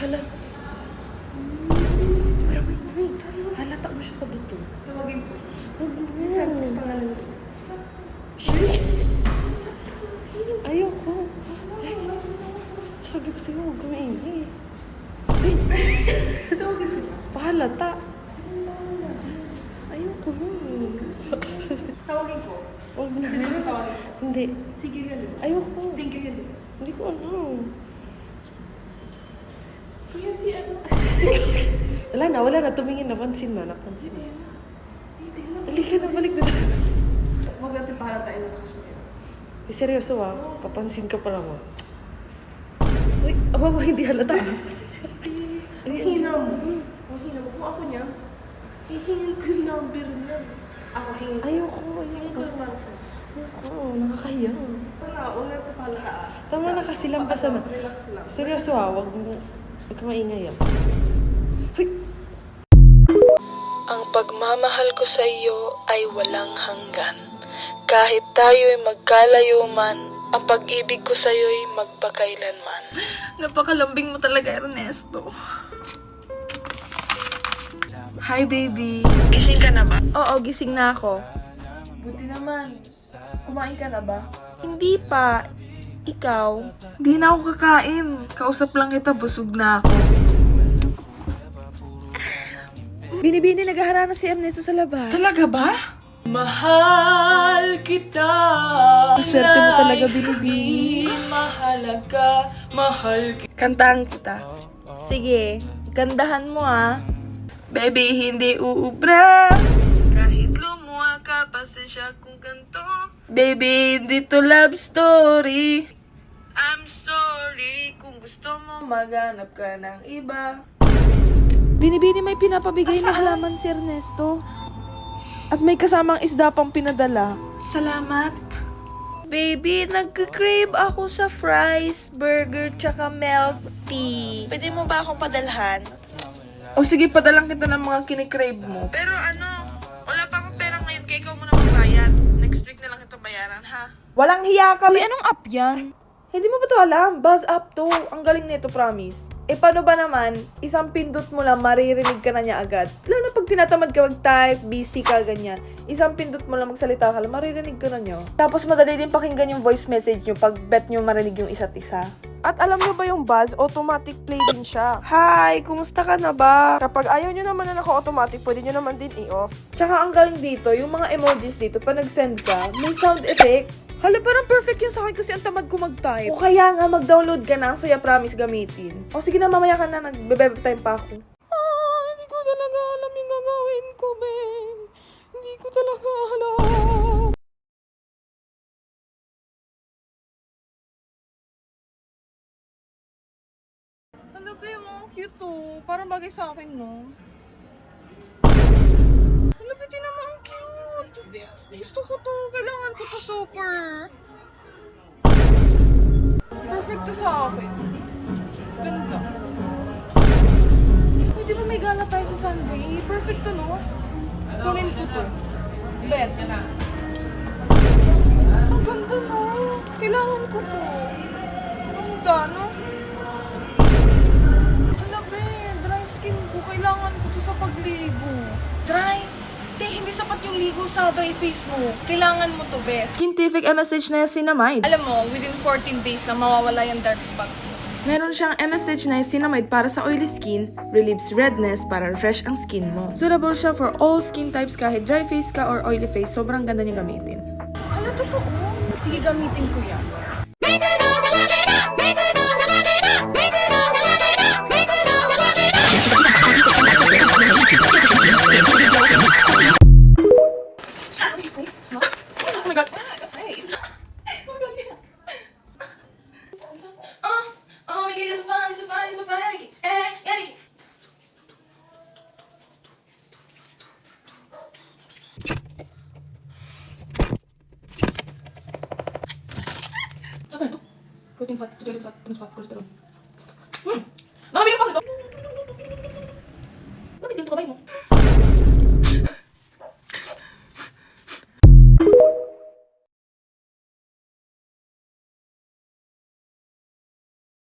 hala. Halata mo siya pa dito. Tawagin ko. Huwag mo. Santos pangalan ko. Ayoko. Ay, sabi ko sa'yo, huwag kumaingay. Tawagin ko. Pahalata. Ayoko. Tawagin ko. Huwag na. Seryoso tawagin ko. Hindi. Single yan, di ba? Ayoko. Single yan, di ba? Hindi ko ano. Kuya, si ano? Wala na. Tumingin. Napansin na. Halika na, balik na tayo. Huwag natin pahalatain ng kasuya. Eh, seryoso ah. Papansin ka pa lang ah. Uy, awawa, hindi halata ah. Ang hina mo. Ang hina mo. Kung ako niya, hihingin ko yung number niya. Ako hingin ko. Ayoko. Hingin ko yung para sa'yo. Ayoko. Nakakahiya. Wala, huwag natin pahalataan. Tama na kasi lampasan na. Relax lang. Seryoso ah. Huwag ka maingay ah. Huy! Ang pagmamahal ko sa iyo ay walang hanggan. Kahit tayo'y magkalayo man, ang pag-ibig ko sa iyo'y magpakailanman. Napakalambing mo talaga, Ernesto. Hi, baby. Gising ka na ba? Oo, gising na ako. Buti naman. Kumain ka na ba? Hindi pa. Ikaw? Di na ako kakain. Kausap lang kita, busog na ako. Binibini, naghaharana si Ernesto sa labas. Talaga ba? Mahal kita. Swerte mo talaga, Binibini. Mahalaga, mahal kita. Kantahan kita. Sige, gandahan mo ah. Baby, hindi uubra. Kahit lumuha ka, pasensya kung kanto. Baby, hindi to love story. I'm sorry kung gusto mo maghanap ka ng iba. Binibini, may pinapabigay na halaman si Ernesto. At may kasamang isda pang pinadala. Salamat. Baby, nagka-crave ako sa fries, burger, tsaka milk tea. Pwede mo ba akong padalhan? O sige, padalang kita ng mga kinikrave mo. Pero ano, wala pa akong pera ngayon kaya ikaw muna magbayad. Next week na lang ito bayaran, ha? Walang hiya ka. Uy, anong app yan? Hindi mo ba to alam? Buzz up to. Ang galing nito, promise. Eh, paano ba naman, isang pindot mo lang, maririnig ka na niya agad. Lalo na pag tinatamad ka mag-type, busy ka, ganyan. Isang pindot mo lang magsalita ka lang, maririnig ka na niyo. Tapos madali din pakinggan yung voice message nyo pag bet nyo marinig yung isa't isa. At alam nyo ba yung Buzz, automatic play din siya. Hi! Kumusta ka na ba? Kapag ayaw nyo naman na naka-automatic, pwede nyo naman din i-off. Tsaka ang galing dito, yung mga emojis dito, pag nag-send ka, may sound effect. Hala, parang perfect yan sa akin kasi ang tamad ko mag-type. O kaya nga, mag-download ka na, ang saya promise gamitin. O sige na, mamaya ka na, nagbe-bebe time pa ako. Hindi ko talaga alam yung gagawin ko, be. Hindi ko talaga alam. Ano ba yung mga cute to? Parang bagay sa akin, no? Ano ba din naman ang cute? Gusto ko to. Kailangan ko to super. Perfect to sa akin. Ganda. Hindi ba may gala tayo sa Sunday? Perfect to, no? Kunin ko to. Bet. Ang ganda, no? Kailangan ko to. Ang ganda, no? Hala, be. Dry skin ko. Kailangan ko to sa pagligo. Dry? Hindi sapat yung ligo sa dry face mo. Kailangan mo to, best. Scientific MSH na Niacinamide. Alam mo, within 14 days na mawawala yung dark spot. Meron siyang MSH na Niacinamide para sa oily skin, relieves redness para refresh ang skin mo. Suitable siya for all skin types kahit dry face ka or oily face. Sobrang ganda niya gamitin. Ano, totoo? Sige, gamitin ko yan. Protein fat, protein fat, protein fat, cholesterol.